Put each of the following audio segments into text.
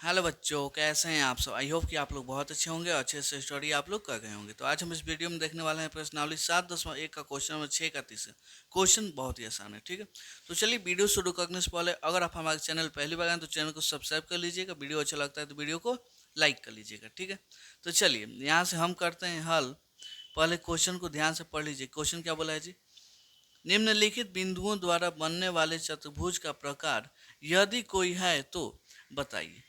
Hello बच्चों, कैसे हैं आप सब। आई होप कि आप लोग बहुत अच्छे होंगे और अच्छे से स्टडी आप लोग कर रहे होंगे। तो आज हम इस वीडियो में देखने वाले हैं प्रश्नावली 7.1 का क्वेश्चन नंबर 6 का तीसरा क्वेश्चन। बहुत ही आसान है, ठीक है। तो चलिए वीडियो शुरू करने से पहले अगर आप हमारे चैनल पहली बार आए तो चैनल को सब्सक्राइब कर लीजिएगा। वीडियो अच्छा लगता है तो वीडियो को लाइक कर लीजिएगा, ठीक है। तो चलिए यहाँ से हम करते हैं हल। पहले क्वेश्चन को ध्यान से पढ़ लीजिए। क्वेश्चन क्या बोला है जी। निम्नलिखित बिंदुओं द्वारा बनने वाले चतुर्भुज का प्रकार यदि कोई है तो बताइए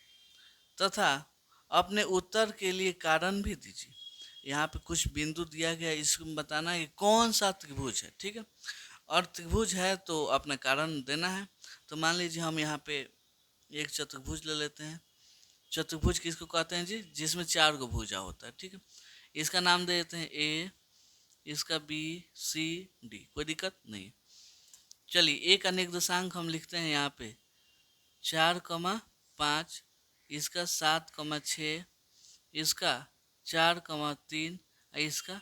तथा अपने उत्तर के लिए कारण भी दीजिए। यहाँ पे कुछ बिंदु दिया गया है, इसको बताना है कि कौन सा त्रिभुज है, ठीक है। और त्रिभुज है तो अपना कारण देना है। तो मान लीजिए हम यहाँ पे एक चतुर्भुज ले लेते हैं। चतुर्भुज किसको कहते हैं जी, जिसमें चार गो भुजा होता है, ठीक है। इसका नाम दे देते हैं ए, इसका बी, सी, डी। कोई दिक्कत नहीं। चलिए एक अनेक दशांक हम लिखते हैं यहाँ पे 4,5, इसका 7,6, इसका 4,3, इसका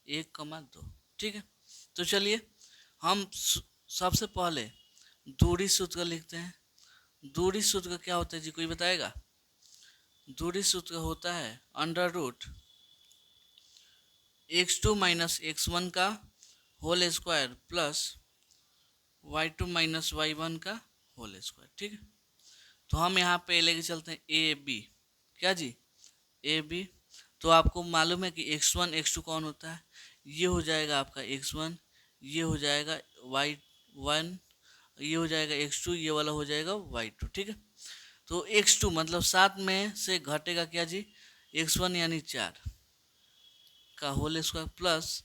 1,2, ठीक है। तो चलिए हम सबसे पहले दूरी सूत्र लिखते हैं। दूरी सूत्र क्या होता है जी, कोई बताएगा। दूरी सूत्र होता है under root x2 minus x1 का whole square plus y2 minus y1 का होल स्क्वायर, ठीक है। तो हम यहाँ पे लेके चलते हैं ए बी। क्या जी, ए बी। तो आपको मालूम है कि x1 x2 कौन होता है। ये हो जाएगा आपका x1, ये हो जाएगा y1, ये हो जाएगा x2, ये वाला हो जाएगा y2, ठीक है। तो x2 मतलब 7 में से घटेगा क्या जी, x1 यानी 4 का होल स्क्वायर प्लस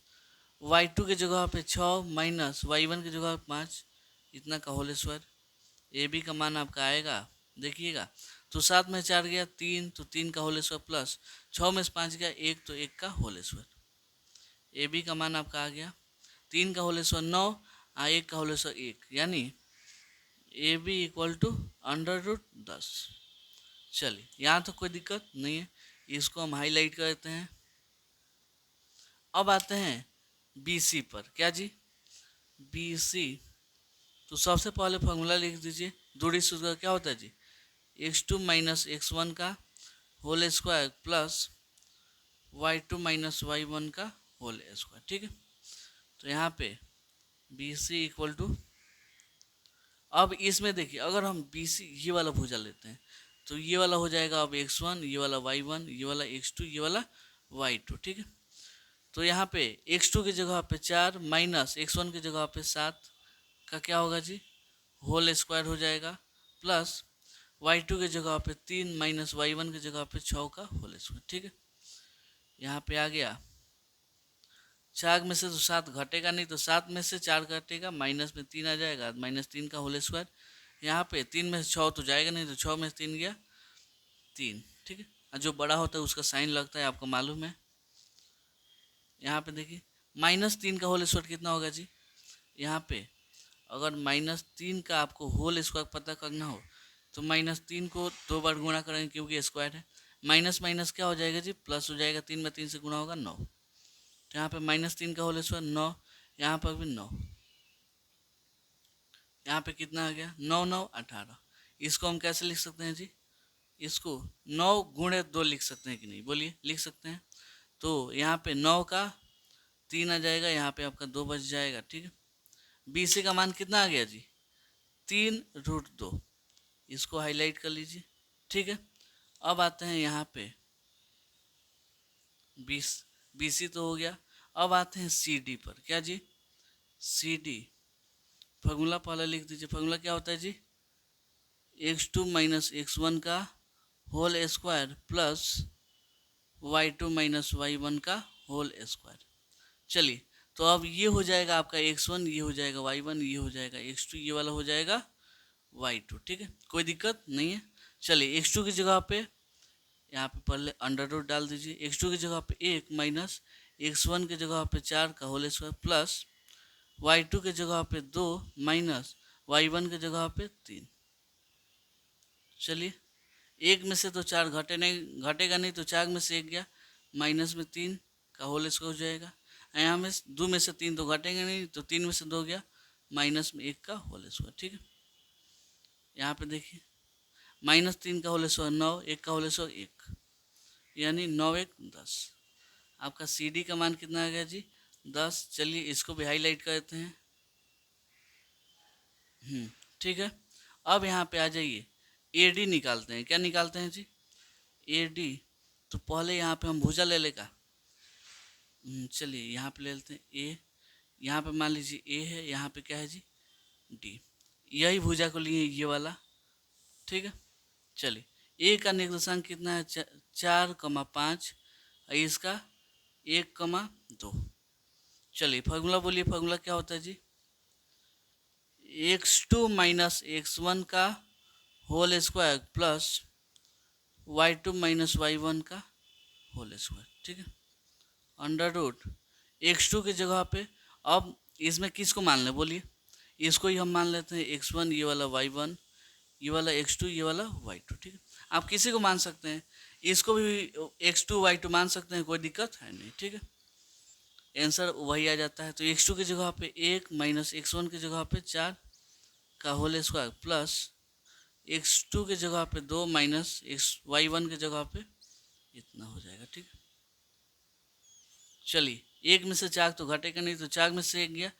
y2 के जगह पे 6 माइनस y1 की जगह पे 5, इतना का होल स्क्वायर। ए बी का मान आपका आएगा, देखिएगा। तो 7 में 4 गया 3, तो 3 का होल स्क्वायर प्लस 6 में से 5 गया 1, तो 1 का होल स्क्वायर। ए बी का मान आपका आ गया 3 का होल स्क्वायर 9, 1 का होल स्क्वायर 1, यानी A B equal to under root 10। चलिए यहाँ तो कोई दिक्कत नहीं है, इसको हम हाईलाइट करते हैं। अब आते हैं बी सी पर। क्या जी, बी सी। तो सबसे पहले फॉर्मूला लिख दीजिए। दूरी सूत्र क्या होता है जी, x2 माइनस x1 का whole square plus y2 minus y1 का होल स्क्वायर, ठीक है। तो यहाँ पे बी सी इक्वल टू, अब इसमें देखिए अगर हम बी सी ये वाला भुजा लेते हैं तो ये वाला हो जाएगा अब x1, ये वाला y1, ये वाला x2, ये वाला y2, ठीक है। तो यहाँ पे x2 की जगह पे 4 माइनस x1 की जगह पे 7 का क्या होगा जी, होल स्क्वायर हो जाएगा प्लस y2 की जगह पे 3 माइनस y1 की जगह पे 6 का होल स्क्वायर, ठीक है। यहाँ पे आ गया 4 में से तो 7 घटेगा नहीं, तो 7 में से 4 घटेगा, माइनस में 3 आ जाएगा, -3 का होल स्क्वायर। यहाँ पे 3 में से 6 तो जाएगा नहीं, तो 6 में से 3 गया 3, ठीक है। और जो बड़ा होता है उसका साइन लगता है, आपको मालूम है। यहाँ पे देखिए -3 का होल स्क्वायर कितना होगा जी। यहाँ पे अगर -3 का आपको होल स्क्वायर पता करना हो तो -3 को 2 बार गुणा करेंगे क्योंकि स्क्वायर है। माइनस माइनस क्या हो जाएगा जी, प्लस हो जाएगा। 3 में 3 से गुणा होगा 9, तो यहाँ पे -3 का होल स्क्वायर 9, यहाँ पर भी 9, यहाँ पे कितना आ गया 9 9 18। इसको हम कैसे लिख सकते हैं जी, इसको 9 गुणे 2 लिख सकते हैं कि नहीं, बोलिए लिख सकते हैं। तो यहाँ पे 9 का 3 आ जाएगा, यहाँ पे आपका 2 बच जाएगा, ठीक है। बी सी का मान कितना आ गया जी, 3√2। इसको हाईलाइट कर लीजिए, ठीक है। अब आते हैं यहाँ पे 20 तो हो गया। अब आते हैं सी डी पर। क्या जी, सी डी फॉर्मूला पहले लिख दीजिए। फॉर्मूला क्या होता है जी, x2 माइनस x1 का whole square plus y2 minus y1 का होल स्क्वायर। चलिए तो अब ये हो जाएगा आपका x1, ये हो जाएगा y1, ये हो जाएगा x2, ये वाला हो जाएगा y2, ठीक है। कोई दिक्कत नहीं है। चलिए x2 की जगह पे यहाँ पे पहले अंडर रूट डाल दीजिए। x2 की जगह पे 1 माइनस x1 की जगह पे 4 का होल स्क्वायर प्लस y2 की जगह पे 2 माइनस y1 की जगह पे 3। चलिए एक में से तो 4 घटेगा नहीं, तो 4 में से 1 गया, माइनस में 3 का होल स्क्वायर हो जाएगा। यहाँ में 2 में से 3 तो घटेंगे नहीं, तो 3 में से 2 गया, माइनस में 1 का होल स्क्वायर, ठीक है। यहाँ पे देखिए -3 का होल स्क्वायर 9, 1 का होल स्क्वायर 1, यानी 9 1 10। आपका सी डी का मान कितना आ गया जी 10। चलिए इसको भी हाईलाइट कर देते हैं। ठीक है। अब यहाँ पे आ जाइए, ए डी निकालते हैं। क्या निकालते हैं जी ए डी। तो पहले यहाँ पे हम भुजा ले लेगा। चलिए यहाँ पे ले लेते हैं ए, यहाँ पे मान लीजिए ए है, यहाँ पे क्या है जी डी। यही भुजा को लिए ये वाला। ठीक है। चलिए ए का निर्देशांक कितना है 4,5, इसका 1,2। चलिए फार्मूला बोलिए, फार्मूला क्या होता है जी x2 माइनस x1 का whole square plus y2 minus y1 का होल स्क्वायर। ठीक है। अंडर रूट x2 की जगह पे अब इसमें किसको मान लें बोलिए, इसको ही हम मान लेते हैं x1, ये वाला y1, ये वाला x2, ये वाला y2। ठीक है। आप किसी को मान सकते हैं, इसको भी x2 y2 मान सकते हैं, कोई दिक्कत है नहीं। ठीक है। आंसर वही आ जाता है। तो x2 की जगह पे 1 माइनस x1 की जगह पे 4 का होल स्क्वायर प्लस x2 की जगह पे 2 माइनस y1 की जगह पे इतना हो जाएगा। ठीक है। चलिए 1 में से 4 तो घटेगा नहीं, तो 4 में से 1 गया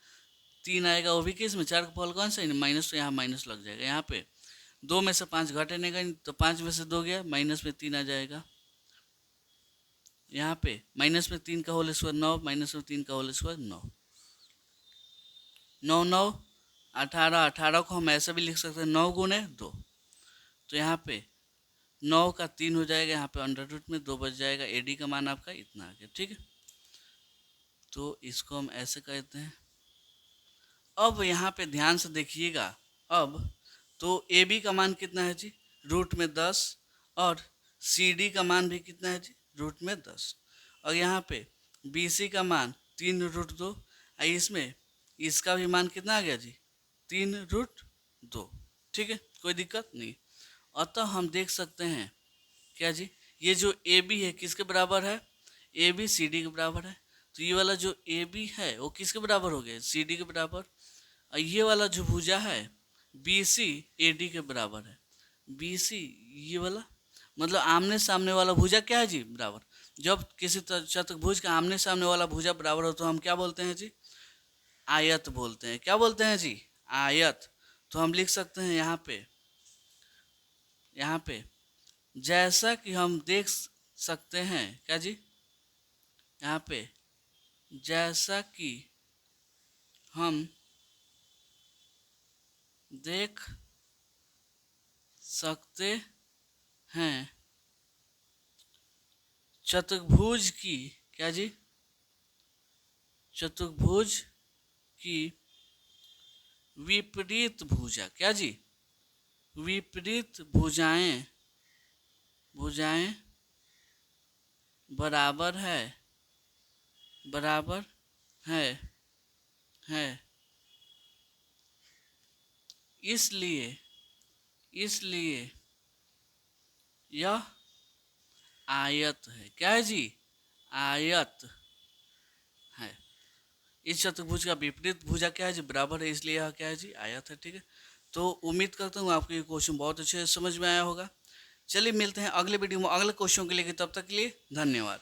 3 आएगा। वो भी किस में 4 का फॉल कौन सा है माइनस, तो यहाँ माइनस लग जाएगा। यहाँ पे 2 में से 5 घटेगा नहीं, तो 5 में से 2 गया, माइनस में 3 आ जाएगा। यहाँ पे माइनस में 3 का होल स्क्वायर 9, माइनस में 3 का होल स्क्वायर 9, 9 9 18। 18 को हम ऐसा भी लिख सकते हैं 9 गुणे 2। तो यहाँ पे 9 का 3 हो जाएगा, यहाँ पे अंडर रूट में 2 बच जाएगा। एडी का मान आपका इतना आ गया। ठीक है। तो इसको हम ऐसे कहते हैं। अब यहाँ पे ध्यान से देखिएगा। अब तो ए बी का मान कितना है जी रूट में 10, और सी डी का मान भी कितना है जी रूट में 10, और यहाँ पे बी सी का मान 3 रूट 2, इसमें इसका भी मान कितना आ गया जी 3 रूट 2। ठीक है। कोई दिक्कत नहीं। अतः हम देख सकते हैं क्या जी, ये जो ए बी है किसके बराबर है, ए बी सी डी के बराबर है। तो ये वाला जो ए बी है वो किसके बराबर हो गया सी डी के बराबर, और ये वाला जो भुजा है बी सी ए डी के बराबर है। बी सी ये वाला मतलब आमने सामने वाला भुजा क्या है जी बराबर। जब किसी चतुर्भुज का आमने सामने वाला भुजा बराबर हो तो हम क्या बोलते हैं जी आयत बोलते हैं। क्या बोलते हैं जी आयत। तो हम लिख सकते हैं यहाँ पे जैसा कि हम देख सकते हैं क्या जी, यहाँ पे जैसा कि हम देख सकते हैं चतुर्भुज की क्या जी चतुर्भुज की विपरीत भुजा क्या जी विपरीत भुजाएं बराबर है इसलिए यह आयत है। क्या है जी आयत है। इस चतुर्भुज का विपरीत भुजा क्या है जी बराबर है, इसलिए यह क्या है जी आयत है। ठीक है। तो उम्मीद करता हूँ आपको ये क्वेश्चन बहुत अच्छे से समझ में आया होगा। चलिए मिलते हैं अगले वीडियो में अगले क्वेश्चन के लिए। तब तक के लिए धन्यवाद।